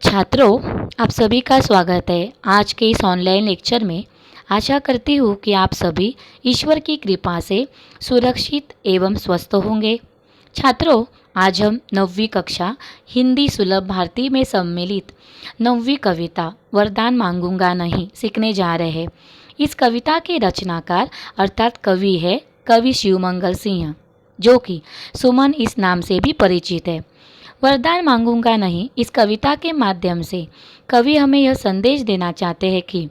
छात्रों, आप सभी का स्वागत है आज के इस ऑनलाइन लेक्चर में। आशा करती हूँ कि आप सभी ईश्वर की कृपा से सुरक्षित एवं स्वस्थ होंगे। छात्रों, आज हम 9वीं कक्षा हिंदी सुलभ भारती में सम्मिलित 9वीं कविता वरदान मांगूंगा नहीं सीखने जा रहे हैं। इस कविता के रचनाकार अर्थात कवि है कवि शिवमंगल सिंह, जो कि सुमन इस नाम से भी परिचित है। वरदान मांगूंगा नहीं इस कविता के माध्यम से कवि हमें यह संदेश देना चाहते हैं कि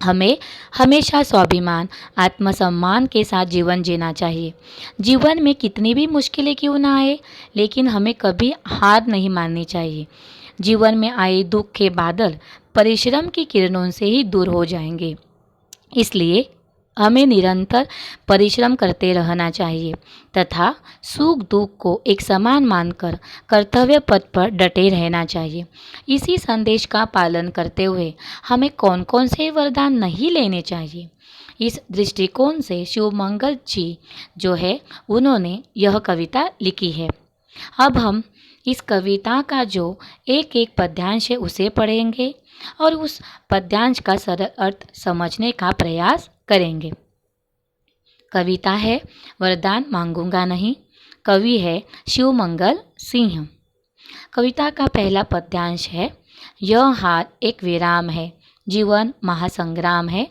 हमें हमेशा स्वाभिमान आत्मसम्मान के साथ जीवन जीना चाहिए। जीवन में कितनी भी मुश्किलें क्यों ना आए, लेकिन हमें कभी हार नहीं माननी चाहिए। जीवन में आए दुख के बादल परिश्रम की किरणों से ही दूर हो जाएंगे। इसलिए हमें निरंतर परिश्रम करते रहना चाहिए तथा सुख दुख को एक समान मानकर कर्तव्य पथ पर डटे रहना चाहिए। इसी संदेश का पालन करते हुए हमें कौन कौन से वरदान नहीं लेने चाहिए, इस दृष्टिकोण से शिवमंगल जी जो है उन्होंने यह कविता लिखी है। अब हम इस कविता का जो एक एक पद्यांश है उसे पढ़ेंगे और उस पद्यांश का सरल अर्थ समझने का प्रयास करेंगे। कविता है वरदान मांगूंगा नहीं, कवि है शिवमंगल सिंह। कविता का पहला पद्यांश है, यह हार एक विराम है, जीवन महासंग्राम है,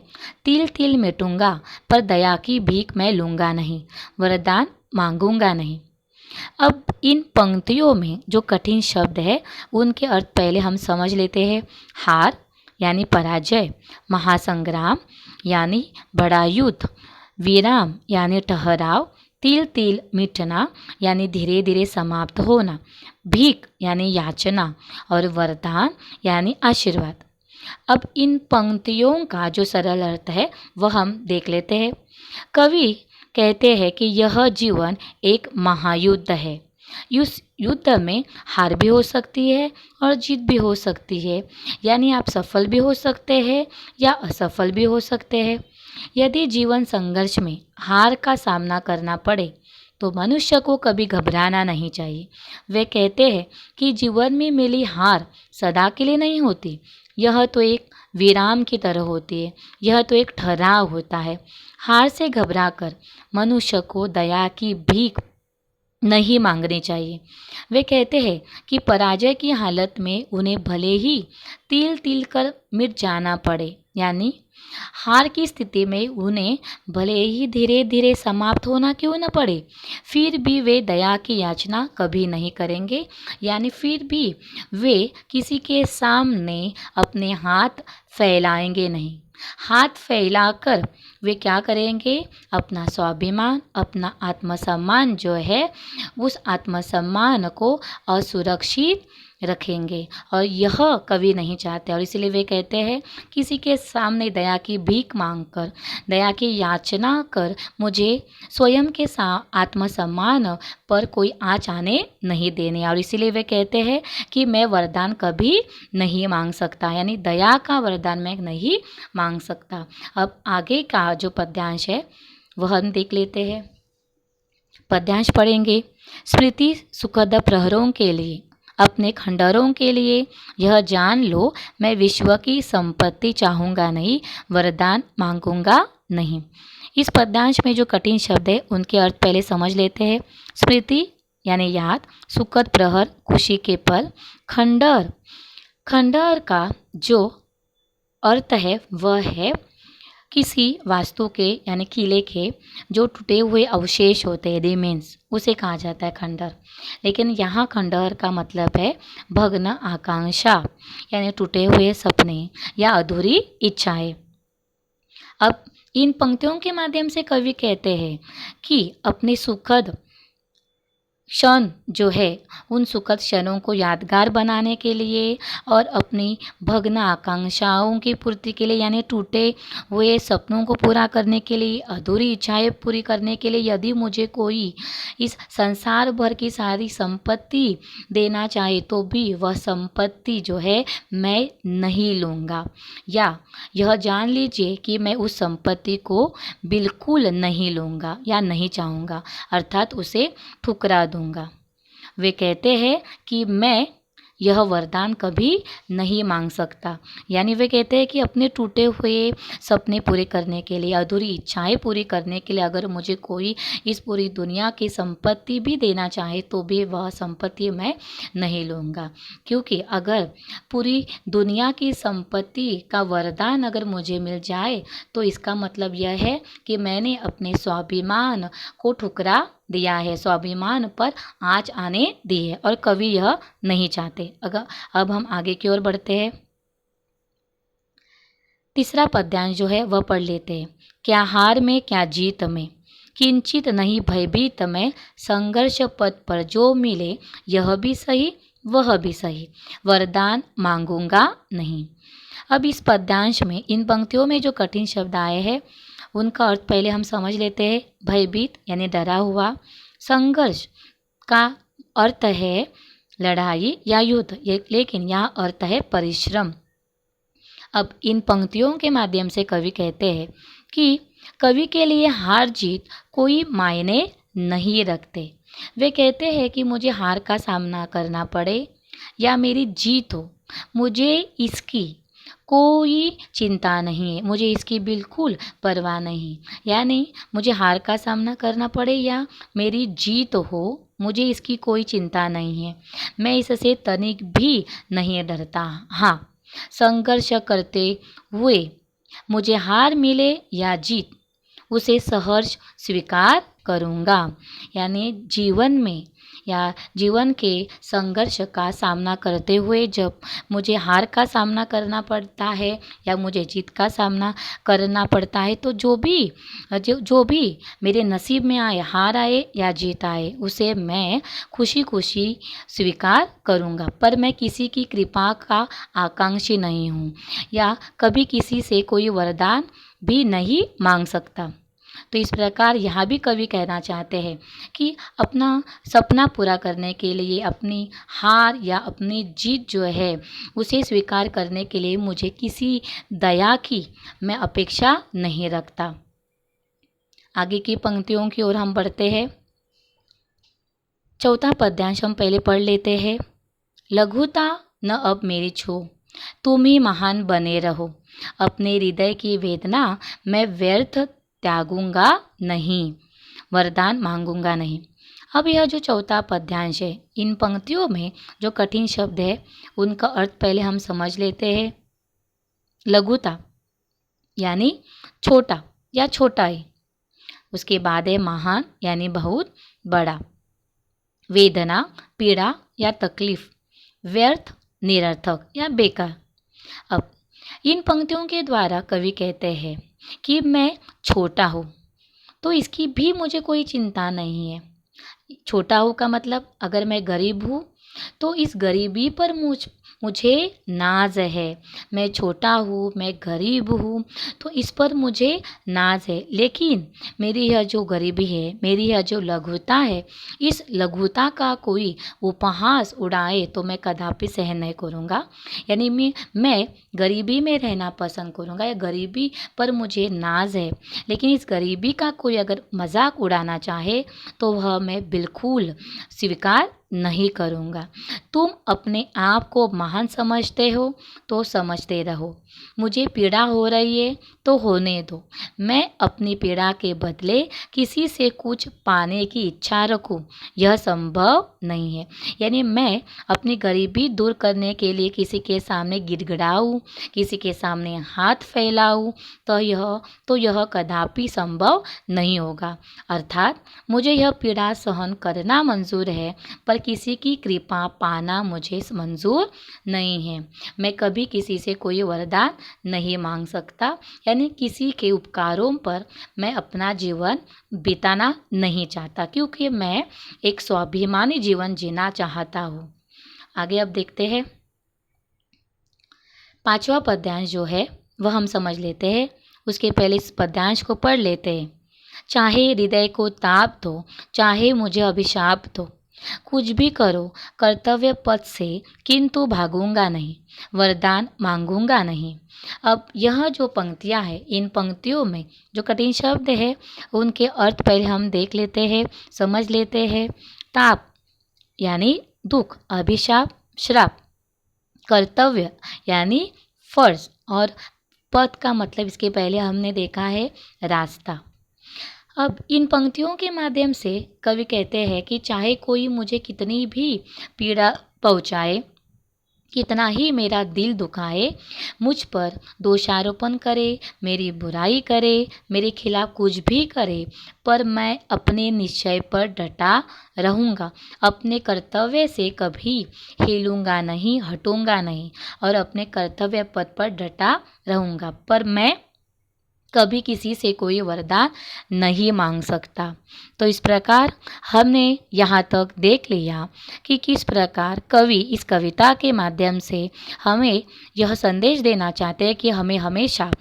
तिल तिल मिटूंगा पर दया की भीख मैं लूंगा नहीं, वरदान मांगूंगा नहीं। अब इन पंक्तियों में जो कठिन शब्द है उनके अर्थ पहले हम समझ लेते हैं। हार यानी पराजय, महासंग्राम यानी बड़ा युद्ध, विराम यानी ठहराव, तिल तिल मिटना यानी धीरे धीरे समाप्त होना, भीख यानी याचना और वरदान यानी आशीर्वाद। अब इन पंक्तियों का जो सरल अर्थ है वह हम देख लेते हैं। कवि कहते हैं कि यह जीवन एक महायुद्ध है। इस युद्ध में हार भी हो सकती है और जीत भी हो सकती है, यानी आप सफल भी हो सकते हैं या असफल भी हो सकते हैं। यदि जीवन संघर्ष में हार का सामना करना पड़े तो मनुष्य को कभी घबराना नहीं चाहिए। वे कहते हैं कि जीवन में मिली हार सदा के लिए नहीं होती, यह तो एक विराम की तरह होती है, यह तो एक ठहराव होता है। हार से घबराकर मनुष्य को दया की भीख नहीं मांगनी चाहिए। वे कहते हैं कि पराजय की हालत में उन्हें भले ही तिल तिल कर मिट जाना पड़े, यानी हार की स्थिति में उन्हें भले ही धीरे धीरे समाप्त होना क्यों न पड़े, फिर भी वे दया की याचना कभी नहीं करेंगे, यानी फिर भी वे किसी के सामने अपने हाथ फैलाएंगे नहीं। हाथ फैलाकर वे क्या करेंगे, अपना स्वाभिमान अपना आत्मसम्मान जो है उस आत्मसम्मान को असुरक्षित रखेंगे, और यह कवि नहीं चाहते। और इसलिए वे कहते हैं किसी के सामने दया की भीख मांगकर दया की याचना कर मुझे स्वयं के आत्मसम्मान पर आँच आने नहीं देने। और इसीलिए वे कहते हैं कि मैं वरदान कभी नहीं मांग सकता, यानी दया का वरदान मैं नहीं मांग सकता। अब आगे का जो पद्यांश है वह हम देख लेते हैं। पद्यांश पढ़ेंगे। स्मृति सुखद प्रहरों के लिए अपने खंडहरों के लिए यह जान लो, मैं विश्व की संपत्ति चाहूँगा नहीं, वरदान मांगूंगा नहीं। इस पद्यांश में जो कठिन शब्द है उनके अर्थ पहले समझ लेते हैं। स्मृति यानी याद, सुखद प्रहर खुशी के पल, खंडहर, खंडहर का जो अर्थ है वह है किसी वास्तु के यानी किले के जो टूटे हुए अवशेष होते हैं, रिमेन्स, उसे कहा जाता है खंडहर। लेकिन यहाँ खंडहर का मतलब है भग्न आकांक्षा, यानी टूटे हुए सपने या अधूरी इच्छाएं। अब इन पंक्तियों के माध्यम से कवि कहते हैं कि अपनी सुखद क्षण जो है उन सुखद क्षणों को यादगार बनाने के लिए और अपनी भग्न आकांक्षाओं की पूर्ति के लिए, यानी टूटे हुए सपनों को पूरा करने के लिए, अधूरी इच्छाएं पूरी करने के लिए यदि मुझे कोई इस संसार भर की सारी संपत्ति देना चाहे तो भी वह संपत्ति जो है मैं नहीं लूँगा, या यह जान लीजिए कि मैं उस संपत्ति को बिल्कुल नहीं लूँगा या नहीं चाहूँगा, अर्थात उसे ठुकरा दूँगा। वे कहते हैं कि मैं यह वरदान कभी नहीं मांग सकता। यानी वे कहते हैं कि अपने टूटे हुए सपने पूरे करने के लिए, अधूरी इच्छाएं पूरी करने के लिए अगर मुझे कोई इस पूरी दुनिया की संपत्ति भी देना चाहे तो भी वह संपत्ति मैं नहीं लूँगा, क्योंकि अगर पूरी दुनिया की संपत्ति का वरदान अगर मुझे मिल जाए तो इसका मतलब यह है कि मैंने अपने स्वाभिमान को ठुकरा दिया है, स्वाभिमान पर आँच आने दी है, और कवि यह नहीं चाहते। अगर अब हम आगे की ओर बढ़ते हैं। तीसरा पद्यांश जो है वह पढ़ लेते हैं। क्या हार में क्या जीत में, किंचित नहीं भयभीत में, संघर्ष पथ पर जो मिले यह भी सही वह भी सही, वरदान मांगूंगा नहीं। अब इस पद्यांश में इन पंक्तियों में जो कठिन शब्द आए हैं उनका अर्थ पहले हम समझ लेते हैं। भयभीत यानी डरा हुआ, संघर्ष का अर्थ है लड़ाई या युद्ध, लेकिन यह अर्थ है परिश्रम। अब इन पंक्तियों के माध्यम से कवि कहते हैं कि कवि के लिए हार जीत कोई मायने नहीं रखते। वे कहते हैं कि मुझे हार का सामना करना पड़े या मेरी जीत हो, मुझे इसकी कोई चिंता नहीं है, मुझे इसकी बिल्कुल परवाह नहीं। यानी मुझे हार का सामना करना पड़े या मेरी जीत हो, मुझे इसकी कोई चिंता नहीं है, मैं इससे तनिक भी नहीं डरता। हाँ, संघर्ष करते हुए मुझे हार मिले या जीत, उसे सहर्ष स्वीकार करूँगा। यानी जीवन में या जीवन के संघर्ष का सामना करते हुए जब मुझे हार का सामना करना पड़ता है या मुझे जीत का सामना करना पड़ता है तो जो भी मेरे नसीब में आए, हार आए या जीत आए, उसे मैं खुशी खुशी स्वीकार करूँगा। पर मैं किसी की कृपा का आकांक्षी नहीं हूँ या कभी किसी से कोई वरदान भी नहीं मांग सकता। तो इस प्रकार यहाँ भी कवि कहना चाहते हैं कि अपना सपना पूरा करने के लिए, अपनी हार या अपनी जीत जो है उसे स्वीकार करने के लिए मुझे किसी दया की मैं अपेक्षा नहीं रखता। आगे की पंक्तियों की ओर हम बढ़ते हैं। चौथा पद्यांश हम पहले पढ़ लेते हैं। लघुता न अब मेरी छो, तुम ही महान बने रहो, अपने हृदय की वेदना मैं व्यर्थ त्यागूंगा नहीं, वरदान मांगूंगा नहीं। अब यह जो चौथा पद्यांश है, इन पंक्तियों में जो कठिन शब्द है उनका अर्थ पहले हम समझ लेते हैं। लघुता यानी छोटा या छोटाई, उसके बाद है महान यानी बहुत बड़ा, वेदना पीड़ा या तकलीफ, व्यर्थ निरर्थक या बेकार। अब इन पंक्तियों के द्वारा कवि कहते हैं कि मैं छोटा हूँ तो इसकी भी मुझे कोई चिंता नहीं है। छोटा हूँ का मतलब अगर मैं गरीब हूँ तो इस गरीबी पर मुझे नाज है। मैं छोटा हूँ, मैं गरीब हूँ तो इस पर मुझे नाज है, लेकिन मेरी यह जो गरीबी है, मेरी यह जो लघुता है, इस लघुता का कोई उपहास उड़ाए तो मैं कदापि सहन नहीं करूँगा। यानी मैं गरीबी में रहना पसंद करूँगा या गरीबी पर मुझे नाज है, लेकिन इस गरीबी का कोई अगर मजाक उड़ाना चाहे तो वह मैं बिल्कुल स्वीकार नहीं करूँगा। तुम अपने आप को महान समझते हो तो समझते रहो, मुझे पीड़ा हो रही है तो होने दो, मैं अपनी पीड़ा के बदले किसी से कुछ पाने की इच्छा रखूं यह संभव नहीं है। यानी मैं अपनी गरीबी दूर करने के लिए किसी के सामने गिड़गिड़ाऊं, किसी के सामने हाथ फैलाऊं तो यह कदापि संभव नहीं होगा। अर्थात मुझे यह पीड़ा सहन करना मंजूर है पर किसी की कृपा पाना मुझे मंजूर नहीं है। मैं कभी किसी से कोई वरदान नहीं मांग सकता, यानी किसी के उपकारों पर मैं अपना जीवन बिताना नहीं चाहता, क्योंकि मैं एक स्वाभिमानी जीवन जीना चाहता हूँ। आगे अब देखते हैं। पांचवा पद्यांश जो है वह हम समझ लेते हैं। उसके पहले इस पद्यांश को पढ़ लेते हैं। चाहे हृदय को ताप दो, चाहे मुझे अभिशाप दो, कुछ भी करो कर्तव्य पथ से, किंतु भागूंगा नहीं, वरदान मांगूंगा नहीं। अब यह जो पंक्तियां हैं, इन पंक्तियों में जो कठिन शब्द है उनके अर्थ पहले हम देख लेते हैं, समझ लेते हैं। ताप यानी दुख, अभिशाप श्राप कर्तव्य यानी फर्ज, और पथ का मतलब इसके पहले हमने देखा है रास्ता। अब इन पंक्तियों के माध्यम से कवि कहते हैं कि चाहे कोई मुझे कितनी भी पीड़ा पहुँचाए, कितना ही मेरा दिल दुखाए, मुझ पर दोषारोपण करे, मेरी बुराई करे, मेरे खिलाफ कुछ भी करे, पर मैं अपने निश्चय पर डटा रहूँगा। अपने कर्तव्य से कभी हिलूँगा नहीं, हटूँगा नहीं, और अपने कर्तव्य पथ पर डटा रहूँगा। पर मैं कभी किसी से कोई वरदान नहीं मांग सकता। तो इस प्रकार हमने यहाँ तक देख लिया कि किस प्रकार कवि इस कविता के माध्यम से हमें यह संदेश देना चाहते हैं कि हमें हमेशा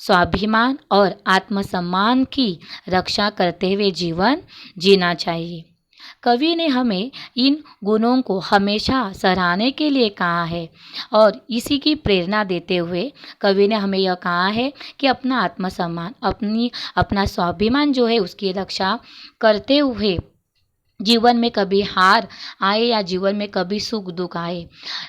स्वाभिमान और आत्मसम्मान की रक्षा करते हुए जीवन जीना चाहिए। कवि ने हमें इन गुणों को हमेशा सराहने के लिए कहा है, और इसी की प्रेरणा देते हुए कवि ने हमें यह कहा है कि अपना आत्मसम्मान, अपना स्वाभिमान जो है उसकी रक्षा करते हुए जीवन में कभी हार आए या जीवन में कभी सुख दुख आए,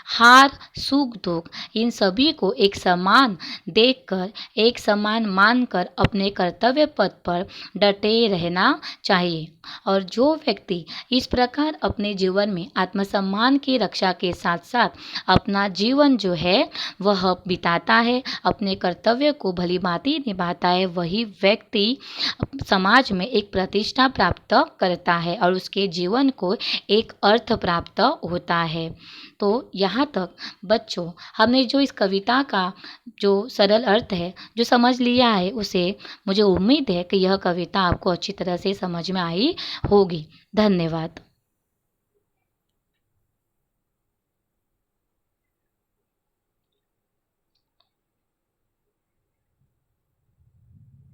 हार सुख दुख इन सभी को एक समान देखकर, एक समान मानकर अपने कर्तव्य पथ पर डटे रहना चाहिए। और जो व्यक्ति इस प्रकार अपने जीवन में आत्मसम्मान की रक्षा के साथ साथ अपना जीवन जो है वह बिताता है, अपने कर्तव्य को भली भांति निभाता है, वही व्यक्ति समाज में एक प्रतिष्ठा प्राप्त करता है और उसके जीवन को एक अर्थ प्राप्त होता है। तो यहाँ तक बच्चों हमने जो इस कविता का जो सरल अर्थ है जो समझ लिया है, उसे मुझे उम्मीद है कि यह कविता आपको अच्छी तरह से समझ में आई होगी। धन्यवाद।